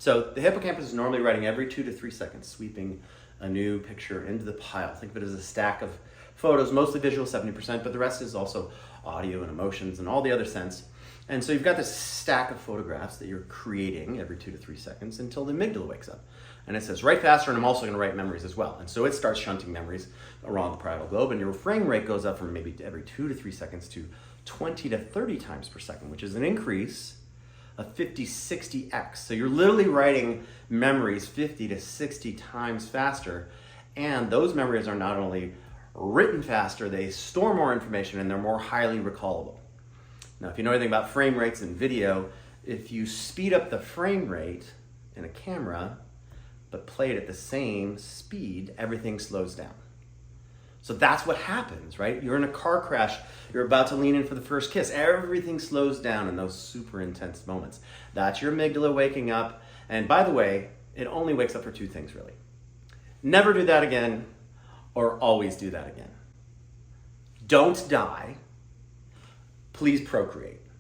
So the hippocampus is normally writing every 2 to 3 seconds, sweeping a new picture into the pile. Think of it as a stack of photos, mostly visual, 70%, but the rest is also audio and emotions and all the other sense. And so you've got this stack of photographs that you're creating every 2 to 3 seconds until the amygdala wakes up. And it says, write faster, and I'm also gonna write memories as well. And so it starts shunting memories around the parietal lobe, and your frame rate goes up from maybe every 2 to 3 seconds to 20 to 30 times per second, which is an increase of 50, 60x. So you're literally writing memories 50 to 60 times faster. And those memories are not only written faster, they store more information and they're more highly recallable. Now, if you know anything about frame rates in video, if you speed up the frame rate in a camera, but play it at the same speed, everything slows down. So that's what happens, right? You're in a car crash, you're about to lean in for the first kiss, everything slows down in those super intense moments. That's your amygdala waking up. And by the way, it only wakes up for 2 things really. Never do that again, or always do that again. Don't die. Please procreate.